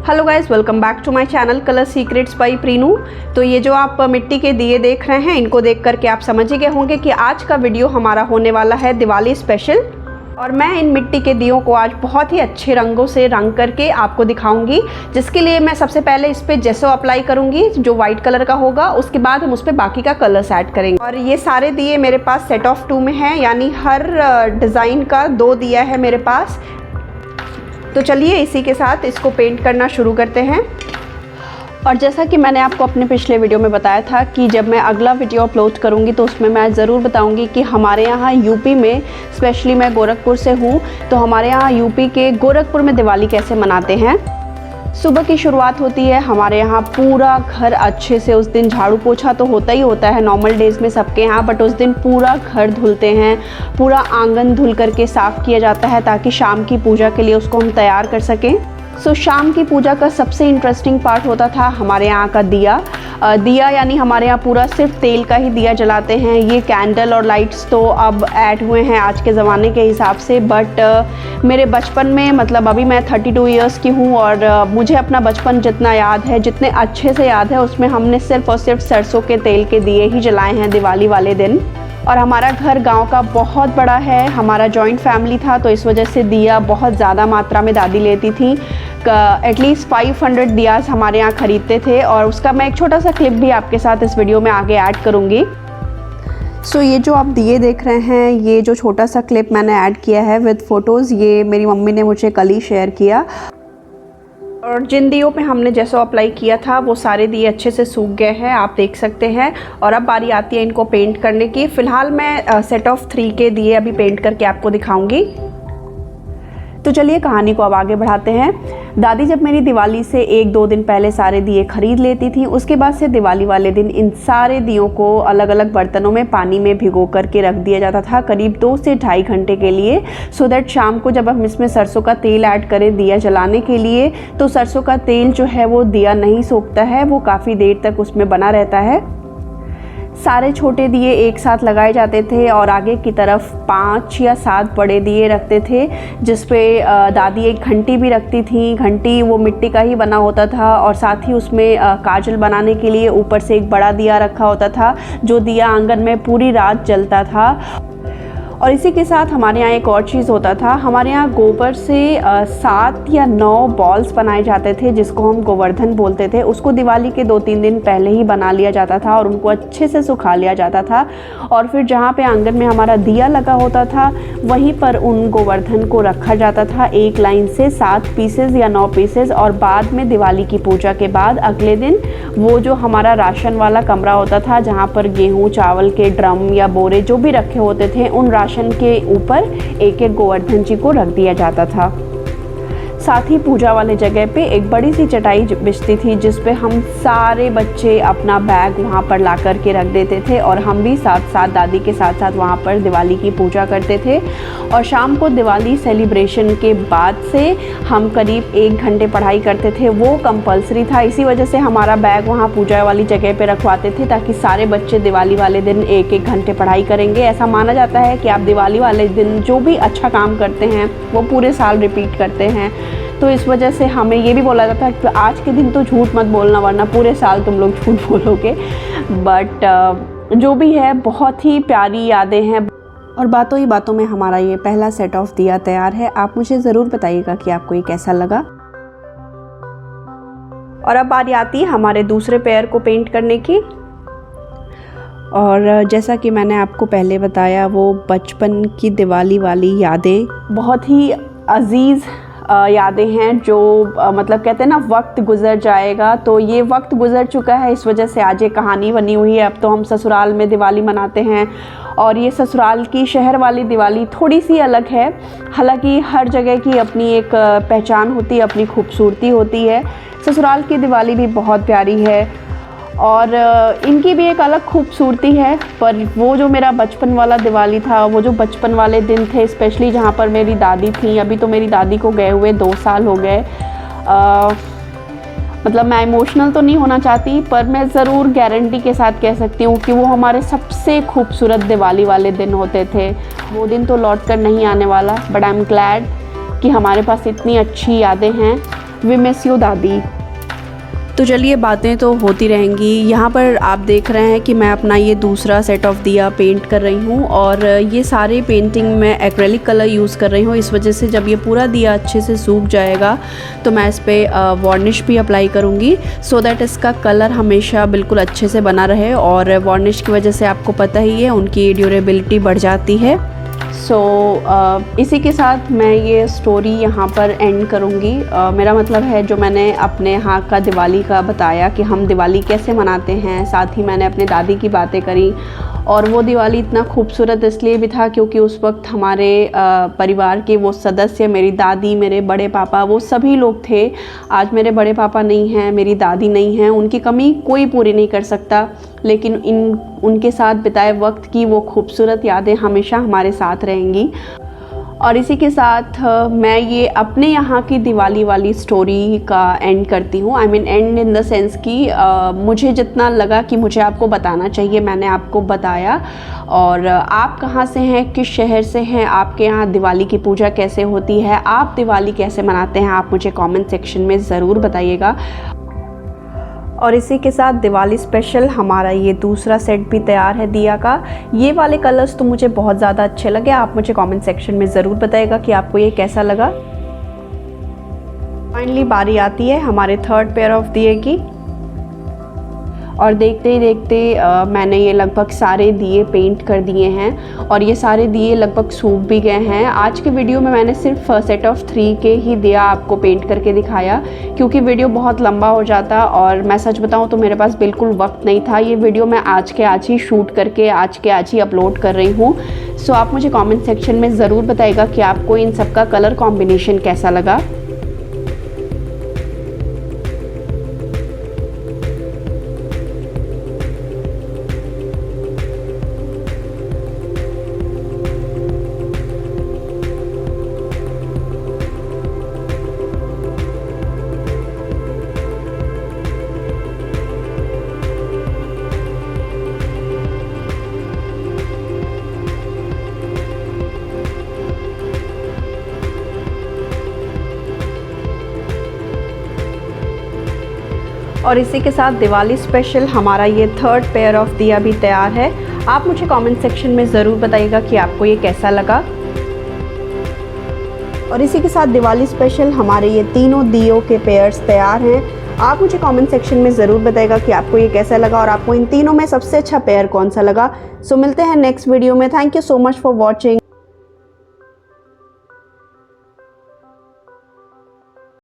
Hello guys, welcome back to my channel colour secrets by Preenu. तो ये जो आप मिट्टी के दिए देख रहे हैं, इनको देख करके आप समझ ही गए होंगे कि आज का वीडियो हमारा होने वाला है दिवाली स्पेशल। और मैं इन मिट्टी के दियों को आज बहुत ही अच्छे रंगों से रंग करके आपको दिखाऊंगी, जिसके लिए मैं सबसे पहले इस पर जेसो अप्लाई करूंगी जो वाइट कलर का होगा। उसके बाद हम उस पर बाकी का कलर्स ऐड करेंगे। और ये सारे दिए मेरे पास सेट ऑफ 2 में हैं, यानी हर डिज़ाइन का 2 दिया है मेरे पास। तो चलिए इसी के साथ इसको पेंट करना शुरू करते हैं। और जैसा कि मैंने आपको अपने पिछले वीडियो में बताया था कि जब मैं अगला वीडियो अपलोड करूंगी तो उसमें मैं ज़रूर बताऊंगी कि हमारे यहाँ यूपी में, स्पेशली मैं गोरखपुर से हूँ, तो हमारे यहाँ यूपी के गोरखपुर में दिवाली कैसे मनाते हैं। सुबह की शुरुआत होती है हमारे यहाँ, पूरा घर अच्छे से, उस दिन झाड़ू पोछा तो होता ही होता है नॉर्मल डेज़ में सबके यहाँ, बट उस दिन पूरा घर धुलते हैं, पूरा आंगन धुल करके साफ़ किया जाता है ताकि शाम की पूजा के लिए उसको हम तैयार कर सकें। सो शाम की पूजा का सबसे इंटरेस्टिंग पार्ट होता था हमारे यहाँ का दिया। यानी हमारे यहाँ पूरा सिर्फ तेल का ही दिया जलाते हैं। ये कैंडल और लाइट्स तो अब ऐड हुए हैं आज के ज़माने के हिसाब से, बट मेरे बचपन में, मतलब अभी मैं 32 इयर्स की हूँ और मुझे अपना बचपन जितना याद है, जितने अच्छे से याद है, उसमें हमने सिर्फ और सिर्फ सरसों के तेल के दिए ही जलाए हैं दिवाली वाले दिन। और हमारा घर गांव का बहुत बड़ा है, हमारा जॉइंट फैमिली था, तो इस वजह से दिया बहुत ज़्यादा मात्रा में दादी लेती थी। एटलीस्ट 500 दियास हमारे यहाँ ख़रीदते थे, और उसका मैं एक छोटा सा क्लिप भी आपके साथ इस वीडियो में आगे ऐड करूँगी। सो ये जो आप दिए देख रहे हैं, ये जो छोटा सा क्लिप मैंने ऐड किया है विद फ़ोटोज़, ये मेरी मम्मी ने मुझे कल ही शेयर किया। और जिन दियों पे हमने जैसा अप्लाई किया था वो सारे दिए अच्छे से सूख गए हैं, आप देख सकते हैं। और अब बारी आती है इनको पेंट करने की। फ़िलहाल मैं सेट ऑफ 3 के दिए अभी पेंट करके आपको दिखाऊंगी। तो चलिए कहानी को अब आगे बढ़ाते हैं। दादी जब मेरी दिवाली से 1-2 दिन पहले सारे दिए खरीद लेती थी, उसके बाद से दिवाली वाले दिन इन सारे दियों को अलग अलग बर्तनों में पानी में भिगो करके रख दिया जाता था करीब 2 से ढाई घंटे के लिए, सो दैट शाम को जब हम इसमें सरसों का तेल ऐड करें दिया जलाने के लिए, तो सरसों का तेल जो है वो दिया नहीं सोखता है, वो काफ़ी देर तक उसमें बना रहता है। सारे छोटे दिए एक साथ लगाए जाते थे और आगे की तरफ 5 या 7 बड़े दिए रखते थे, जिस पे दादी एक घंटी भी रखती थी। घंटी वो मिट्टी का ही बना होता था, और साथ ही उसमें काजल बनाने के लिए ऊपर से एक बड़ा दिया रखा होता था, जो दिया आंगन में पूरी रात जलता था। और इसी के साथ हमारे यहाँ एक और चीज़ होता था, हमारे यहाँ गोबर से 7 या 9 बॉल्स बनाए जाते थे, जिसको हम गोवर्धन बोलते थे। उसको दिवाली के 2-3 दिन पहले ही बना लिया जाता था और उनको अच्छे से सुखा लिया जाता था, और फिर जहाँ पे आंगन में हमारा दिया लगा होता था वहीं पर उन गोवर्धन को रखा जाता था एक लाइन से 7 पीसेज या 9 पीसेज। और बाद में दिवाली की पूजा के बाद अगले दिन वो जो हमारा राशन वाला कमरा होता था, जहाँ पर गेहूँ चावल के ड्रम या बोरे जो भी रखे होते थे, उन राशन के ऊपर एक एक गोवर्धन जी को रख दिया जाता था। साथ ही पूजा वाले जगह पे एक बड़ी सी चटाई बिछती थी, जिस पे हम सारे बच्चे अपना बैग वहाँ पर ला कर के रख देते थे, और हम भी साथ साथ दादी के साथ साथ वहाँ पर दिवाली की पूजा करते थे। और शाम को दिवाली सेलिब्रेशन के बाद से हम करीब 1 घंटे पढ़ाई करते थे, वो कंपलसरी था। इसी वजह से हमारा बैग वहाँ पूजा वाली जगह पे रखवाते थे, ताकि सारे बच्चे दिवाली वाले दिन 1-1 घंटे पढ़ाई करेंगे। ऐसा माना जाता है कि आप दिवाली वाले दिन जो भी अच्छा काम करते हैं वो पूरे साल रिपीट करते हैं। तो इस वजह से हमें ये भी बोला जाता है कि आज के दिन तो झूठ मत बोलना, वरना पूरे साल तुम लोग झूठ बोलोगे। बट जो भी है, बहुत ही प्यारी यादें हैं। और बातों ही बातों में हमारा ये पहला सेट ऑफ दिया तैयार है। आप मुझे ज़रूर बताइएगा कि आपको ये कैसा लगा। और अब बारी आती है हमारे दूसरे पेयर को पेंट करने की। और जैसा कि मैंने आपको पहले बताया, वो बचपन की दिवाली वाली यादें बहुत ही अजीज़ यादें हैं, जो मतलब कहते हैं ना, वक्त गुज़र जाएगा, तो ये वक्त गुज़र चुका है, इस वजह से आज ये कहानी बनी हुई है। अब तो हम ससुराल में दिवाली मनाते हैं, और ये ससुराल की शहर वाली दिवाली थोड़ी सी अलग है। हालांकि हर जगह की अपनी एक पहचान होती है, अपनी खूबसूरती होती है। ससुराल की दिवाली भी बहुत प्यारी है, और इनकी भी एक अलग खूबसूरती है। पर वो जो मेरा बचपन वाला दिवाली था, वो जो बचपन वाले दिन थे, स्पेशली जहाँ पर मेरी दादी थी, अभी तो मेरी दादी को गए हुए 2 साल हो गए। मतलब मैं इमोशनल तो नहीं होना चाहती, पर मैं ज़रूर गारंटी के साथ कह सकती हूँ कि वो हमारे सबसे खूबसूरत दिवाली वाले दिन होते थे। वो दिन तो लौट कर नहीं आने वाला, बट आई एम ग्लैड कि हमारे पास इतनी अच्छी यादें हैं। वी मिस यू दादी। तो चलिए बातें तो होती रहेंगी। यहाँ पर आप देख रहे हैं कि मैं अपना ये दूसरा सेट ऑफ दिया पेंट कर रही हूँ और ये सारे पेंटिंग में एक्रेलिक कलर यूज़ कर रही हूँ। इस वजह से जब ये पूरा दिया अच्छे से सूख जाएगा तो मैं इस पर वार्निश भी अप्लाई करूँगी, सो दैट इसका कलर हमेशा बिल्कुल अच्छे से बना रहे। और वार्निश की वजह से आपको पता ही है उनकी ड्यूरेबिलिटी बढ़ जाती है। इसी के साथ मैं ये स्टोरी यहाँ पर एंड करूँगी। मेरा मतलब है जो मैंने अपने यहाँ का दिवाली का बताया कि हम दिवाली कैसे मनाते हैं, साथ ही मैंने अपने दादी की बातें करी। और वो दिवाली इतना खूबसूरत इसलिए भी था क्योंकि उस वक्त हमारे परिवार के वो सदस्य, मेरी दादी, मेरे बड़े पापा, वो सभी लोग थे। आज मेरे बड़े पापा नहीं हैं, मेरी दादी नहीं हैं, उनकी कमी कोई पूरी नहीं कर सकता, लेकिन उनके साथ बिताए वक्त की वो खूबसूरत यादें हमेशा हमारे साथ रहेंगी। और इसी के साथ मैं ये अपने यहाँ की दिवाली वाली स्टोरी का एंड करती हूँ। I mean and in the sense कि मुझे जितना लगा कि मुझे आपको बताना चाहिए मैंने आपको बताया। और आप कहाँ से हैं, किस शहर से हैं, आपके यहाँ दिवाली की पूजा कैसे होती है, आप दिवाली कैसे मनाते हैं, आप मुझे कमेंट सेक्शन में ज़रूर बताइएगा। और इसी के साथ दिवाली स्पेशल हमारा ये दूसरा सेट भी तैयार है दिया का। ये वाले कलर्स तो मुझे बहुत ज़्यादा अच्छे लगे। आप मुझे कमेंट सेक्शन में ज़रूर बताइएगा कि आपको ये कैसा लगा। फाइनली बारी आती है हमारे थर्ड पेयर ऑफ दिए की, और देखते ही देखते मैंने ये लगभग सारे दिए पेंट कर दिए हैं और ये सारे दिए लगभग सूख भी गए हैं। आज के वीडियो में मैंने सिर्फ सेट ऑफ 3 के ही दिया आपको पेंट करके दिखाया क्योंकि वीडियो बहुत लंबा हो जाता और मैं सच बताऊं तो मेरे पास बिल्कुल वक्त नहीं था। ये वीडियो मैं आज के आज ही शूट करके आज के आज ही अपलोड कर रही हूँ। सो आप मुझे कॉमेंट सेक्शन में ज़रूर बताइएगा कि आपको इन सब का कलर कॉम्बिनेशन कैसा लगा। और इसी के साथ दिवाली स्पेशल हमारा ये थर्ड पेयर ऑफ दिया भी तैयार है। आप मुझे कमेंट सेक्शन में ज़रूर बताइएगा कि आपको ये कैसा लगा। और इसी के साथ दिवाली स्पेशल हमारे ये तीनों दियों के पेयर्स तैयार हैं। आप मुझे कमेंट सेक्शन में ज़रूर बताइएगा कि आपको ये कैसा लगा और आपको इन तीनों में सबसे अच्छा पेयर कौन सा लगा। सो मिलते हैं नेक्स्ट वीडियो में। Thank you so much for watching.